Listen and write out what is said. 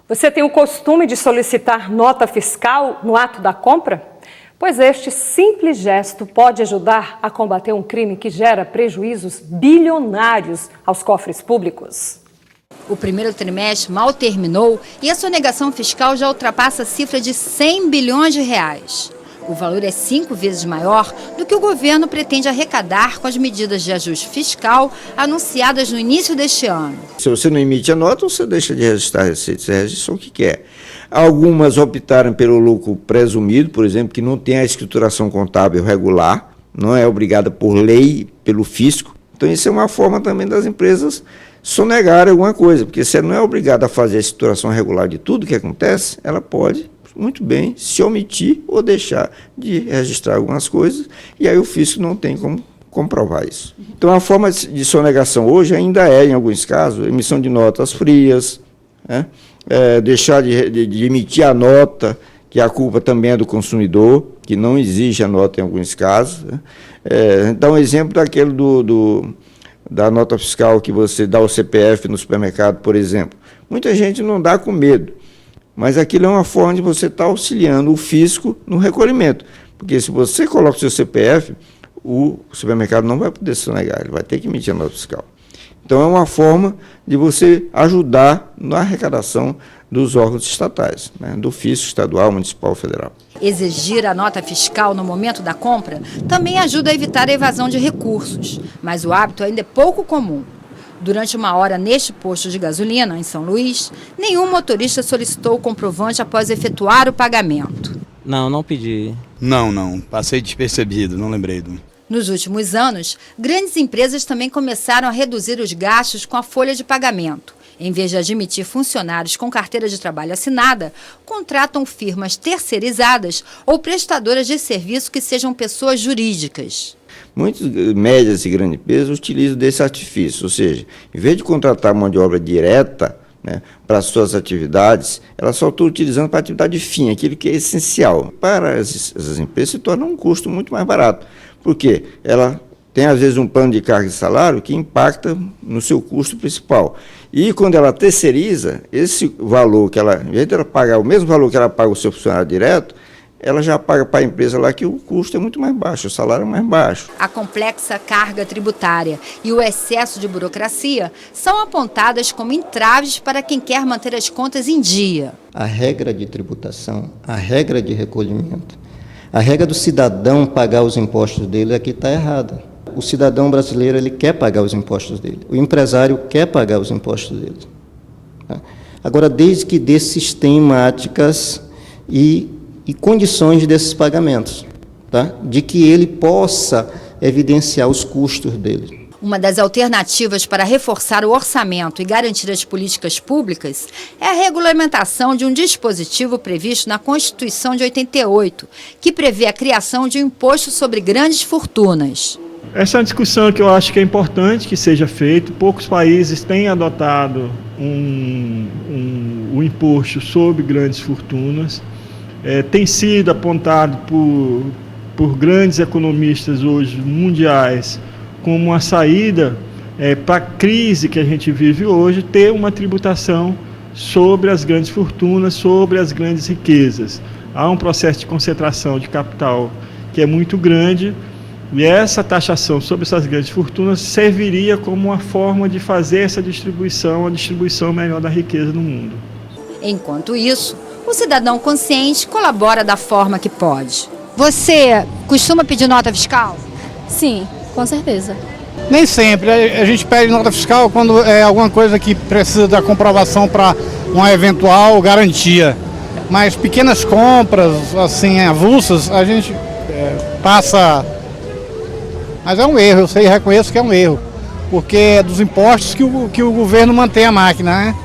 Você tem o costume de solicitar nota fiscal no ato da compra? Pois este simples gesto pode ajudar a combater um crime que gera prejuízos bilionários aos cofres públicos. O primeiro trimestre mal terminou e a sonegação fiscal já ultrapassa a cifra de 100 bilhões de reais. O valor é 5 vezes maior do que o governo pretende arrecadar com as medidas de ajuste fiscal anunciadas no início deste ano. Se você não emite a nota, você deixa de registrar a receita, você registra o que quer. Algumas optaram pelo lucro presumido, por exemplo, que não tem a escrituração contábil regular, não é obrigada por lei, pelo fisco. Então isso é uma forma também das empresas sonegarem alguma coisa, porque se ela não é obrigada a fazer a escrituração regular de tudo que acontece, ela pode muito bem se omitir ou deixar de registrar algumas coisas, e aí o fisco não tem como comprovar isso. Então a forma de sonegação hoje ainda é, em alguns casos, emissão de notas frias, né? Deixar de emitir a nota, que a culpa também é do consumidor, que não exige a nota em alguns casos, né? Dá um exemplo daquele da nota fiscal que você dá ao CPF no supermercado, por exemplo. Muita gente não dá com medo, mas aquilo é uma forma de você estar auxiliando o fisco no recolhimento. Porque se você coloca o seu CPF, o supermercado não vai poder sonegar, ele vai ter que emitir a nota fiscal. Então é uma forma de você ajudar na arrecadação dos órgãos estatais, né, do fisco estadual, municipal, federal. Exigir a nota fiscal no momento da compra também ajuda a evitar a evasão de recursos, mas o hábito ainda é pouco comum. Durante uma hora neste posto de gasolina, em São Luís, nenhum motorista solicitou o comprovante após efetuar o pagamento. Não pedi. Não, passei despercebido, não lembrei do... Nos últimos anos, grandes empresas também começaram a reduzir os gastos com a folha de pagamento. Em vez de admitir funcionários com carteira de trabalho assinada, contratam firmas terceirizadas ou prestadoras de serviço que sejam pessoas jurídicas. Muitas médias e grandes empresas utilizam desse artifício, ou seja, em vez de contratar mão de obra direta, né, para as suas atividades, ela só está utilizando para a atividade fim, aquilo que é essencial. Para essas empresas se torna um custo muito mais barato, porque ela tem às vezes um plano de carga e salário que impacta no seu custo principal. E quando ela terceiriza, esse valor que ela, em vez de ela pagar o mesmo valor que ela paga o seu funcionário direto, ela já paga para a empresa lá que o custo é muito mais baixo, o salário é mais baixo. A complexa carga tributária e o excesso de burocracia são apontadas como entraves para quem quer manter as contas em dia. A regra de tributação, a regra de recolhimento, a regra do cidadão pagar os impostos dele aqui está errada. O cidadão brasileiro ele quer pagar os impostos dele, o empresário quer pagar os impostos dele. Tá? Agora, desde que dê sistemáticas e condições desses pagamentos, tá? De que ele possa evidenciar os custos dele. Uma das alternativas para reforçar o orçamento e garantir as políticas públicas é a regulamentação de um dispositivo previsto na Constituição de 88, que prevê a criação de um imposto sobre grandes fortunas. Essa é uma discussão que eu acho que é importante que seja feita. Poucos países têm adotado um imposto sobre grandes fortunas. Tem sido apontado por grandes economistas hoje mundiais como uma saída para a crise que a gente vive hoje, ter uma tributação sobre as grandes fortunas, sobre as grandes riquezas. Há um processo de concentração de capital que é muito grande e essa taxação sobre essas grandes fortunas serviria como uma forma de fazer essa distribuição, a distribuição melhor da riqueza no mundo. Enquanto isso, o cidadão consciente colabora da forma que pode. Você costuma pedir nota fiscal? Sim, com certeza. Nem sempre. A gente pede nota fiscal quando é alguma coisa que precisa da comprovação para uma eventual garantia. Mas pequenas compras, assim, avulsas, a gente passa... Mas é um erro, eu reconheço que é um erro. Porque é dos impostos que o governo mantém a máquina, né?